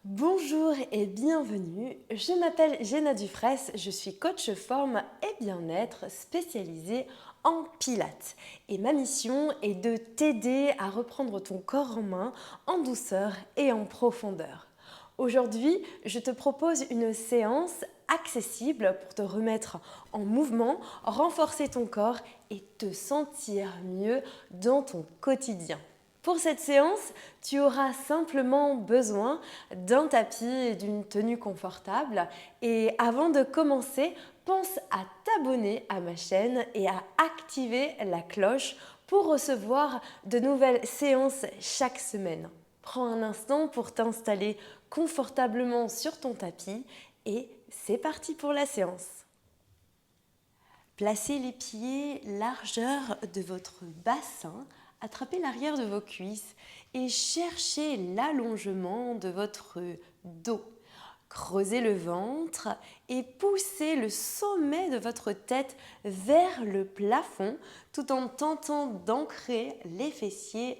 Bonjour et bienvenue, je m'appelle Jenna Dufresne, je suis coach forme et bien-être spécialisée en pilates. Et ma mission est de t'aider à reprendre ton corps en main en douceur et en profondeur. Aujourd'hui, je te propose une séance accessible pour te remettre en mouvement, renforcer ton corps et te sentir mieux dans ton quotidien. Pour cette séance, tu auras simplement besoin d'un tapis et d'une tenue confortable. Et avant de commencer, pense à t'abonner à ma chaîne et à activer la cloche pour recevoir de nouvelles séances chaque semaine. Prends un instant pour t'installer confortablement sur ton tapis et c'est parti pour la séance. Placez les pieds largeur de votre bassin, attrapez l'arrière de vos cuisses et cherchez l'allongement de votre dos. Creusez le ventre et poussez le sommet de votre tête vers le plafond tout en tentant d'ancrer les fessiers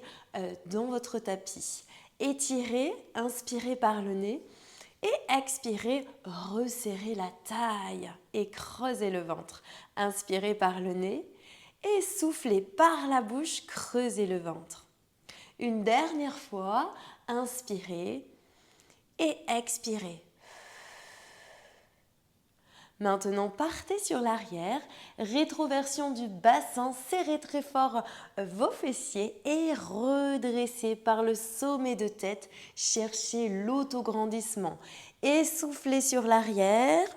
dans votre tapis. Étirez, inspirez par le nez. Et expirez, resserrez la taille et creusez le ventre. Inspirez par le nez et soufflez par la bouche, creusez le ventre. Une dernière fois, inspirez et expirez. Maintenant, partez sur l'arrière, rétroversion du bassin, serrez très fort vos fessiers et redressez par le sommet de tête, cherchez l'autograndissement. Essoufflez sur l'arrière,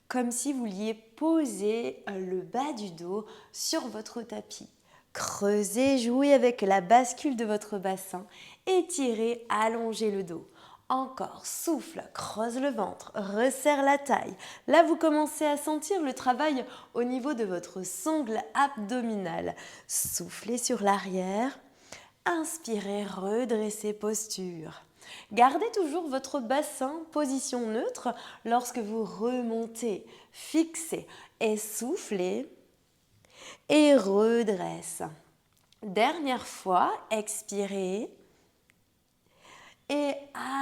comme si vous vouliez poser le bas du dos sur votre tapis. Creusez, jouez avec la bascule de votre bassin, étirez, allongez le dos. Encore, souffle, creuse le ventre, resserre la taille. Là, vous commencez à sentir le travail au niveau de votre sangle abdominale. Soufflez sur l'arrière, inspirez, redressez posture. Gardez toujours votre bassin position neutre lorsque vous remontez. Fixez, essoufflez et redresse. Dernière fois, expirez et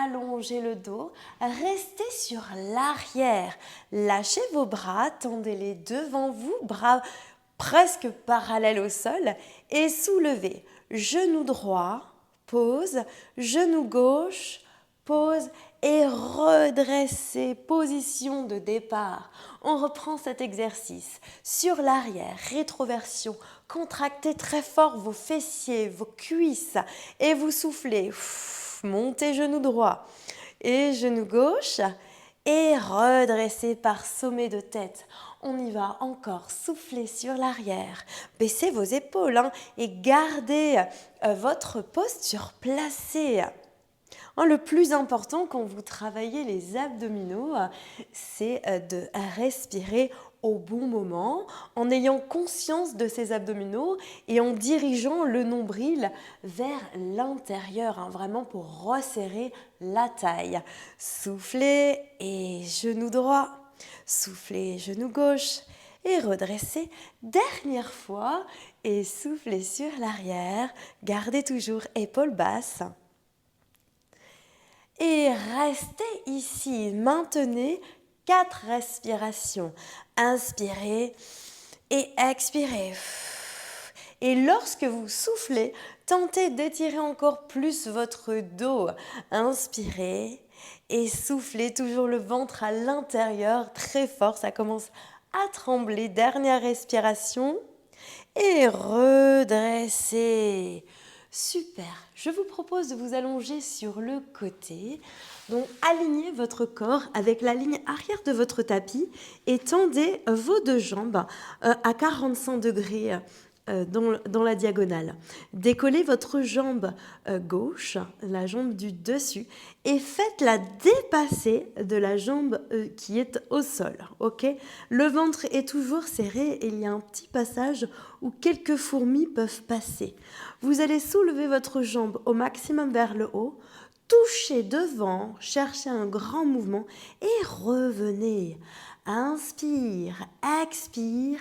allongez le dos. Restez sur l'arrière. Lâchez vos bras, tendez-les devant vous, bras presque parallèles au sol et soulevez. Genou droit, pause, genou gauche, pause et redressez, position de départ. On reprend cet exercice sur l'arrière, rétroversion. Contractez très fort vos fessiers, vos cuisses et vous soufflez. Montez genou droit et genou gauche et redressez par sommet de tête. On y va encore, soufflez sur l'arrière, baissez vos épaules et gardez votre posture placée. Le plus important quand vous travaillez les abdominaux, c'est de respirer au bon moment, en ayant conscience de ces abdominaux et en dirigeant le nombril vers l'intérieur, vraiment pour resserrer la taille. Soufflez et genou droit, soufflez genou gauche et redressez. Dernière fois et soufflez sur l'arrière, gardez toujours épaules basses. Et restez ici, maintenez 4 respirations. Inspirez et expirez. Et lorsque vous soufflez, tentez d'étirer encore plus votre dos. Inspirez et soufflez toujours le ventre à l'intérieur, très fort, ça commence à trembler. Dernière respiration et redressez. Super, je vous propose de vous allonger sur le côté. Donc alignez votre corps avec la ligne arrière de votre tapis et tendez vos deux jambes à 45 degrés dans la diagonale. Décollez votre jambe gauche, la jambe du dessus, et faites-la dépasser de la jambe qui est au sol. Okay, le ventre est toujours serré et il y a un petit passage où quelques fourmis peuvent passer. Vous allez soulever votre jambe au maximum vers le haut, touchez devant, cherchez un grand mouvement et revenez. Inspire, expire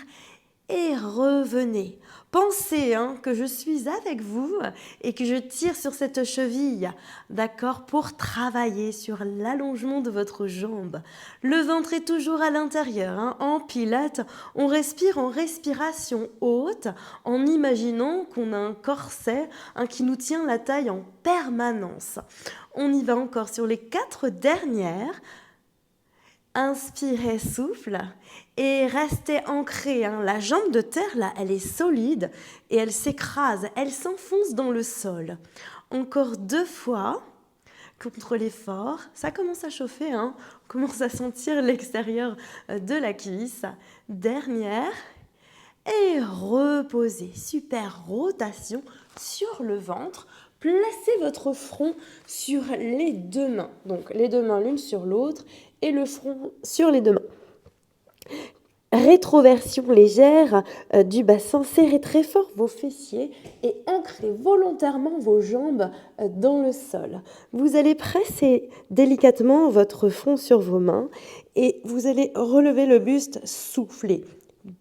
et revenez. Pensez que je suis avec vous et que je tire sur cette cheville, d'accord, pour travailler sur l'allongement de votre jambe. Le ventre est toujours à l'intérieur. En pilates, on respire en respiration haute, en imaginant qu'on a un corset qui nous tient la taille en permanence. On y va encore sur les 4 dernières. Inspirez, souffle et restez ancré. La jambe de terre, là, elle est solide et elle s'écrase, elle s'enfonce dans le sol. Encore 2 fois contre l'effort. Ça commence à chauffer, on commence à sentir l'extérieur de la cuisse. Dernière et reposez. Super rotation sur le ventre. Placez votre front sur les 2 mains. Donc les 2 mains l'une sur l'autre et le front sur les 2 mains. Rétroversion légère du bassin, serrez très fort vos fessiers et ancrez volontairement vos jambes dans le sol. Vous allez presser délicatement votre front sur vos mains et vous allez relever le buste, souffler.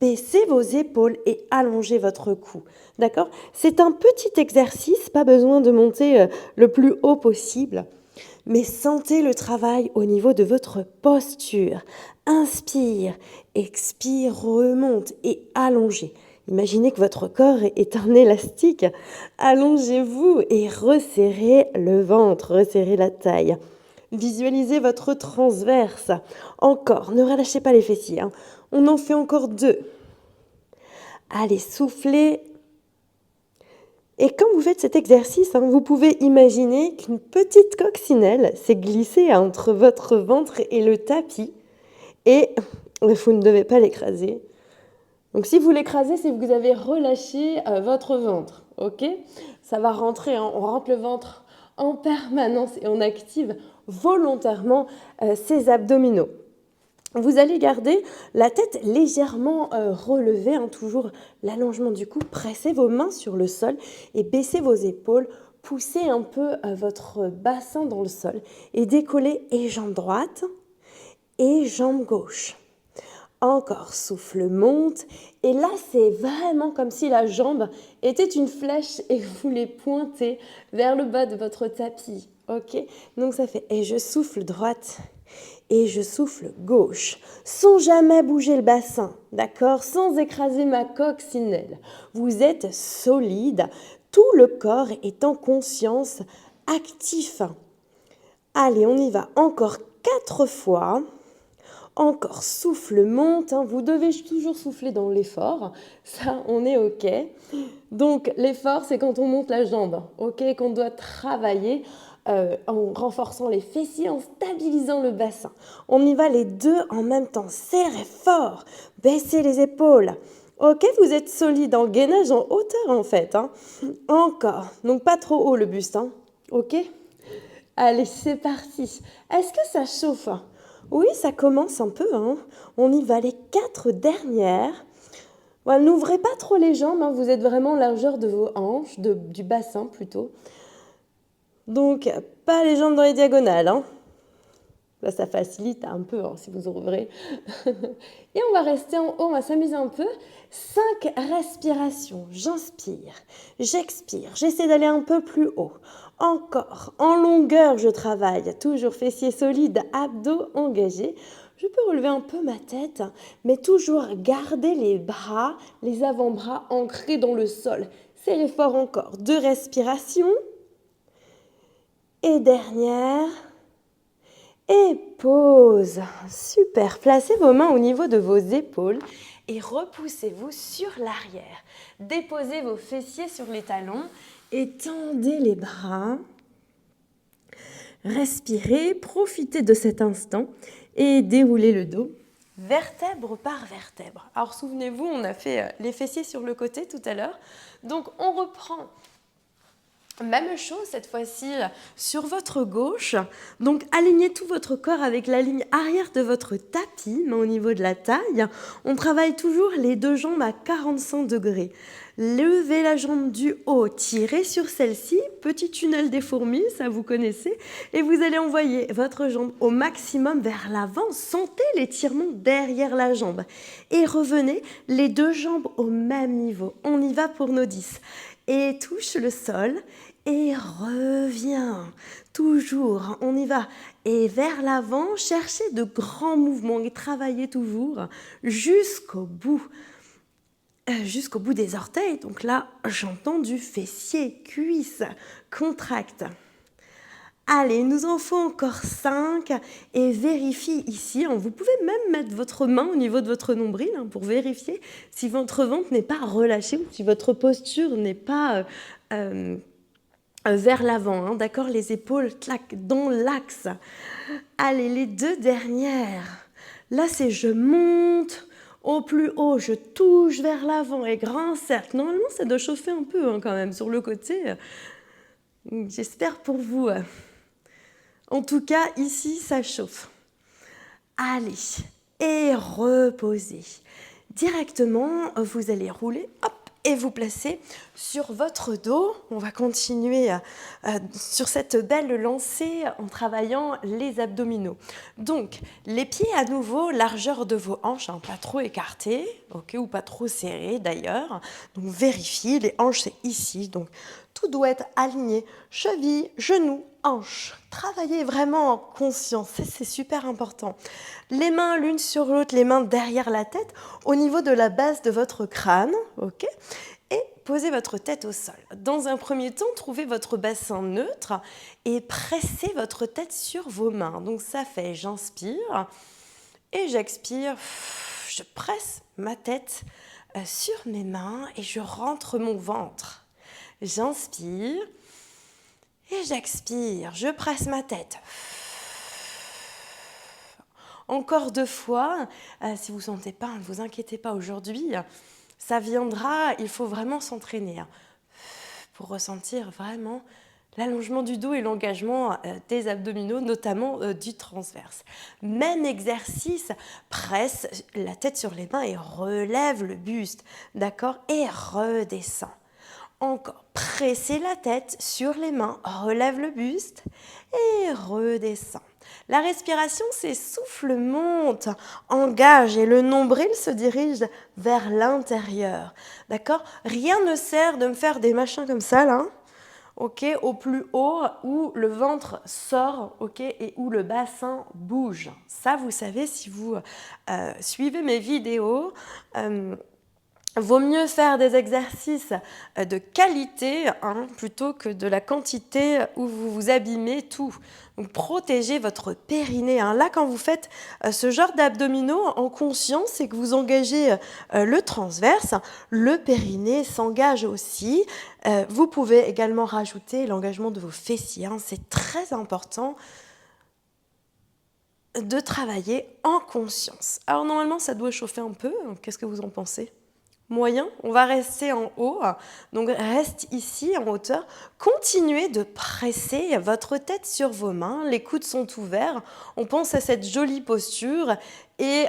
Baissez vos épaules et allongez votre cou. D'accord ? C'est un petit exercice, pas besoin de monter le plus haut possible. Mais sentez le travail au niveau de votre posture. Inspire, expire, remonte et allongez. Imaginez que votre corps est un élastique. Allongez-vous et resserrez le ventre, resserrez la taille. Visualisez votre transverse. Encore, ne relâchez pas les fessiers. On en fait encore 2. Allez, soufflez. Et quand vous faites cet exercice, vous pouvez imaginer qu'une petite coccinelle s'est glissée entre votre ventre et le tapis. Et vous ne devez pas l'écraser. Donc si vous l'écrasez, c'est que vous avez relâché votre ventre. Ok ? Ça va rentrer, on rentre le ventre en permanence et on active volontairement ses abdominaux. Vous allez garder la tête légèrement relevée, toujours l'allongement du cou. Pressez vos mains sur le sol et baissez vos épaules. Poussez un peu votre bassin dans le sol et décollez et jambe droite et jambe gauche. Encore, souffle monte. Et là, c'est vraiment comme si la jambe était une flèche et que vous les pointez vers le bas de votre tapis. Ok ? Donc ça fait, et je souffle droite et je souffle gauche, sans jamais bouger le bassin, d'accord ? Sans écraser ma coccinelle. Vous êtes solide, tout le corps est en conscience, actif. Allez, on y va encore 4 fois. Encore, souffle monte, vous devez toujours souffler dans l'effort, ça on est ok. Donc l'effort c'est quand on monte la jambe, ok, qu'on doit travailler en renforçant les fessiers, en stabilisant le bassin. On y va les 2 en même temps, serrez fort, baissez les épaules. Ok, vous êtes solide en gainage en hauteur en fait. Encore, donc pas trop haut le buste, ok. Allez, c'est parti. Est-ce que ça chauffe ? Oui, ça commence un peu. On y va les 4 dernières. Voilà, n'ouvrez pas trop les jambes, vous êtes vraiment largeur de vos hanches, du bassin plutôt. Donc, pas les jambes dans les diagonales. Là, ça facilite un peu si vous ouvrez. Et on va rester en haut, on va s'amuser un peu. 5 respirations. J'inspire, j'expire, j'essaie d'aller un peu plus haut. Encore, en longueur, je travaille. Toujours fessiers solides, abdos engagés. Je peux relever un peu ma tête, mais toujours garder les bras, les avant-bras ancrés dans le sol. Serrez fort encore. 2 respirations. Et dernière. Et pause. Super. Placez vos mains au niveau de vos épaules et repoussez-vous sur l'arrière. Déposez vos fessiers sur les talons et tendez les bras. Respirez, profitez de cet instant et déroulez le dos, vertèbre par vertèbre. Alors souvenez-vous, on a fait les fessiers sur le côté tout à l'heure. Donc on reprend. Même chose cette fois-ci sur votre gauche. Donc alignez tout votre corps avec la ligne arrière de votre tapis, mais au niveau de la taille. On travaille toujours les 2 jambes à 45 degrés. Levez la jambe du haut, tirez sur celle-ci, petit tunnel des fourmis, ça vous connaissez, et vous allez envoyer votre jambe au maximum vers l'avant. Sentez l'étirement derrière la jambe. Et revenez les deux jambes au même niveau. On y va pour nos 10. Et touche le sol et reviens. Toujours, on y va. Et vers l'avant, cherchez de grands mouvements et travaillez toujours jusqu'au bout des orteils. Donc là, j'entends du fessier, cuisse, contracte. Allez, nous en faut encore 5 et vérifiez ici. Vous pouvez même mettre votre main au niveau de votre nombril pour vérifier si votre ventre n'est pas relâché ou si votre posture n'est pas vers l'avant. D'accord, les épaules dans l'axe. Allez, les 2 dernières. Là, c'est je monte au plus haut, je touche vers l'avant et grand cercle. Normalement, ça doit chauffer un peu quand même sur le côté. J'espère pour vous. En tout cas, ici, ça chauffe. Allez, et reposez. Directement, vous allez rouler, hop, et vous placer sur votre dos. On va continuer sur cette belle lancée en travaillant les abdominaux. Donc, les pieds à nouveau, largeur de vos hanches, pas trop écartés, ok, ou pas trop serrés d'ailleurs. Donc, vérifiez, les hanches, c'est ici. Donc, tout doit être aligné, cheville, genoux, hanches. Travaillez vraiment en conscience, c'est super important. Les mains l'une sur l'autre, les mains derrière la tête, au niveau de la base de votre crâne, ok ? Et posez votre tête au sol. Dans un premier temps, trouvez votre bassin neutre et pressez votre tête sur vos mains. Donc ça fait, j'inspire et j'expire. Je presse ma tête sur mes mains et je rentre mon ventre. J'inspire et j'expire. Je presse ma tête. Encore 2 fois. Si vous ne sentez pas, ne vous inquiétez pas aujourd'hui. Ça viendra, il faut vraiment s'entraîner pour ressentir vraiment l'allongement du dos et l'engagement des abdominaux, notamment du transverse. Même exercice, presse la tête sur les mains et relève le buste, d'accord ? Et redescend. Encore, pressez la tête sur les mains, relève le buste et redescend. La respiration, c'est souffle, monte, engage et le nombril se dirige vers l'intérieur. D'accord ? Rien ne sert de me faire des machins comme ça, là, ok, au plus haut où le ventre sort, ok, et où le bassin bouge. Ça, vous savez, si vous suivez mes vidéos, vaut mieux faire des exercices de qualité plutôt que de la quantité où vous vous abîmez tout. Donc, protégez votre périnée. Là, quand vous faites ce genre d'abdominaux en conscience, c'est que vous engagez le transverse. Le périnée s'engage aussi. Vous pouvez également rajouter l'engagement de vos fessiers. C'est très important de travailler en conscience. Alors, normalement, ça doit chauffer un peu. Qu'est-ce que vous en pensez ? Moyen, on va rester en haut, donc reste ici en hauteur. Continuez de presser votre tête sur vos mains, les coudes sont ouverts. On pense à cette jolie posture et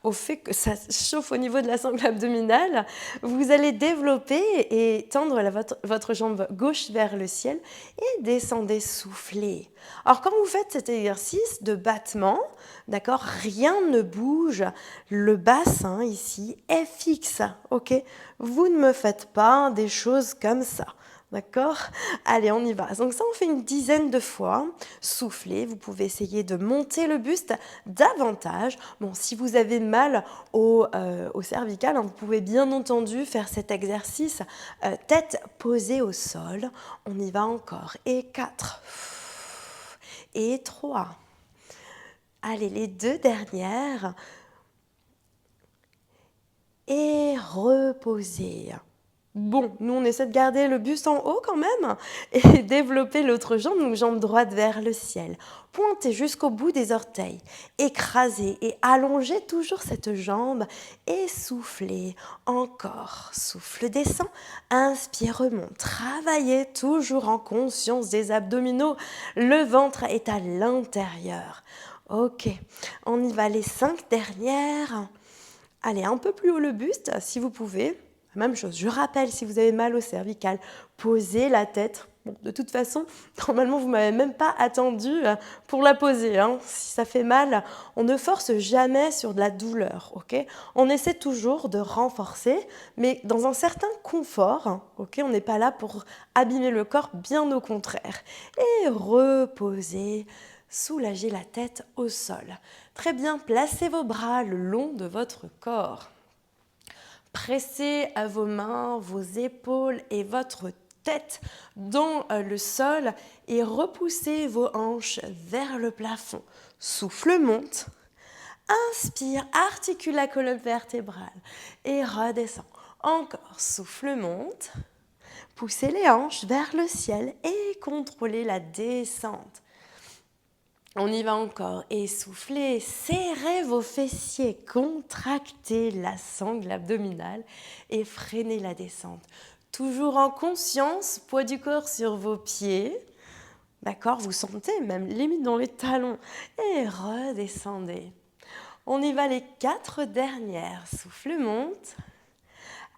au fait que ça chauffe au niveau de la sangle abdominale. Vous allez développer et tendre votre jambe gauche vers le ciel et descendez, soufflez. Alors quand vous faites cet exercice de battement, d'accord, rien ne bouge, le bassin ici est fixe, ok ? Vous ne me faites pas des choses comme ça. D'accord ? Allez, on y va. Donc ça, on fait une 10aine de fois. Soufflez. Vous pouvez essayer de monter le buste davantage. Bon, si vous avez mal au cervical, vous pouvez bien entendu faire cet exercice tête posée au sol. On y va encore. Et 4. Et 3. Allez, les 2 dernières. Et reposez. Bon, nous on essaie de garder le buste en haut quand même et développer l'autre jambe, donc jambe droite vers le ciel. Pointez jusqu'au bout des orteils, écrasez et allongez toujours cette jambe et soufflez. Encore, souffle descend, inspire, remonte. Travaillez toujours en conscience des abdominaux, le ventre est à l'intérieur. Ok, on y va les 5 dernières. Allez, un peu plus haut le buste si vous pouvez. Même chose, je rappelle, si vous avez mal au cervical, posez la tête. Bon, de toute façon, normalement, vous ne m'avez même pas attendu pour la poser. Hein. Si ça fait mal, on ne force jamais sur de la douleur. Okay, on essaie toujours de renforcer, mais dans un certain confort. Hein, okay, on n'est pas là pour abîmer le corps, bien au contraire. Et reposez, soulagez la tête au sol. Très bien, placez vos bras le long de votre corps. Pressez à vos mains, vos épaules et votre tête dans le sol et repoussez vos hanches vers le plafond. Souffle monte. Inspire, articule la colonne vertébrale et redescend. Encore, souffle monte. Poussez les hanches vers le ciel et contrôlez la descente. On y va encore. Essoufflez, serrez vos fessiers, contractez la sangle abdominale et freinez la descente. Toujours en conscience, poids du corps sur vos pieds. D'accord, vous sentez même limite dans les talons. Et redescendez. On y va les 4 dernières. Souffle monte.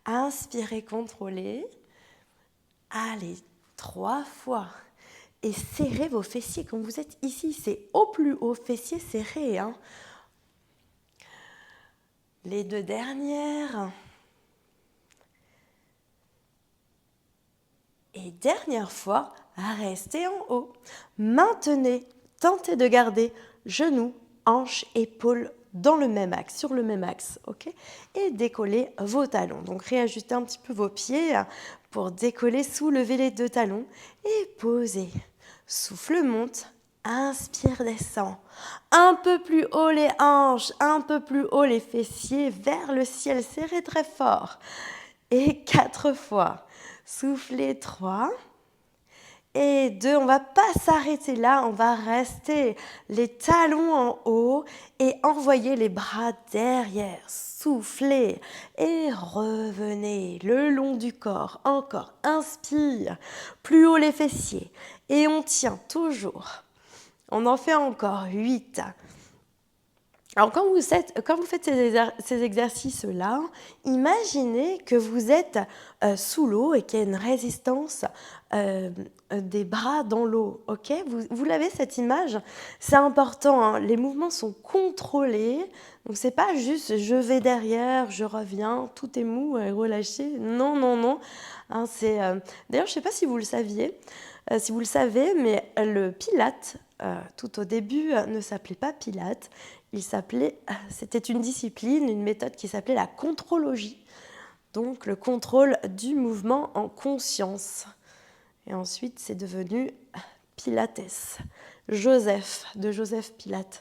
Inspirez, contrôlez. Allez, 3 fois. Et serrez vos fessiers comme vous êtes ici. C'est au plus haut, fessiers serrés. Hein. Les 2 dernières. Et dernière fois, restez en haut. Maintenez, tentez de garder genoux, hanches, épaules dans le même axe, sur le même axe. Okay, et décollez vos talons. Donc réajustez un petit peu vos pieds pour décoller, soulever les 2 talons et posez. Souffle monte, inspire, descend. Un peu plus haut les hanches, un peu plus haut les fessiers, vers le ciel, serrez très fort. Et 4 fois. Soufflez 3. Et 2, on ne va pas s'arrêter là, on va rester les talons en haut et envoyer les bras derrière. Soufflez et revenez le long du corps. Encore, inspire, plus haut les fessiers. Et on tient toujours. On en fait encore 8. Alors quand vous faites ces exercices-là, imaginez que vous êtes sous l'eau et qu'il y a une résistance des bras dans l'eau. Okay, vous l'avez cette image? C'est important, hein, les mouvements sont contrôlés. Donc c'est pas juste je vais derrière, je reviens, tout est mou et relâché. Non, non, non. Hein, d'ailleurs, je ne sais pas si vous le saviez, si vous le savez, mais le Pilate, tout au début, ne s'appelait pas Pilate. C'était une discipline, une méthode qui s'appelait la contrologie. Donc le contrôle du mouvement en conscience. Et ensuite, c'est devenu Pilates. De Joseph Pilate.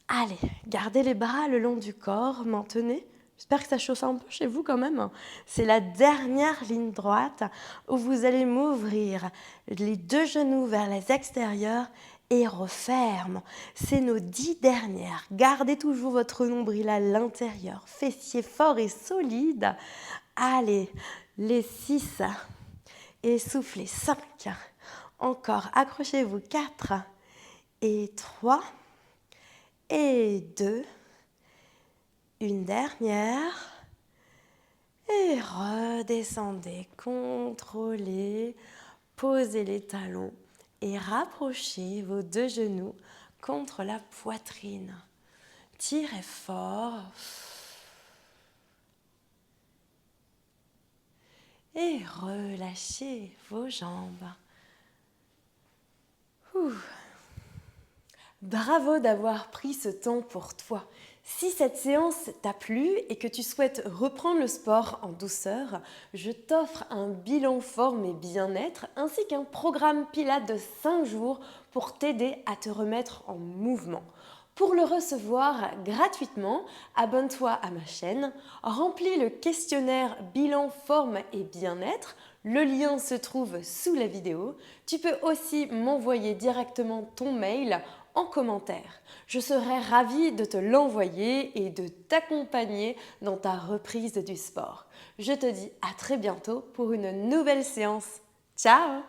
Allez, gardez les bras le long du corps, maintenez. J'espère que ça chauffe un peu chez vous quand même. C'est la dernière ligne droite où vous allez m'ouvrir les 2 genoux vers les extérieurs et referme. C'est nos 10 dernières. Gardez toujours votre nombril à l'intérieur, fessiers forts et solides. Allez, les 6. Et soufflez, 5. Encore, accrochez-vous, 4 et 3 et 2. Une dernière. Et redescendez, contrôlez, posez les talons et rapprochez vos 2 genoux contre la poitrine. Tirez fort. Et relâchez vos jambes. Bravo d'avoir pris ce temps pour toi. Si cette séance t'a plu et que tu souhaites reprendre le sport en douceur, je t'offre un bilan forme et bien-être ainsi qu'un programme Pilates de 5 jours pour t'aider à te remettre en mouvement. Pour le recevoir gratuitement, abonne-toi à ma chaîne, remplis le questionnaire bilan forme et bien-être. Le lien se trouve sous la vidéo. Tu peux aussi m'envoyer directement ton mail en commentaire. Je serai ravie de te l'envoyer et de t'accompagner dans ta reprise du sport. Je te dis à très bientôt pour une nouvelle séance. Ciao!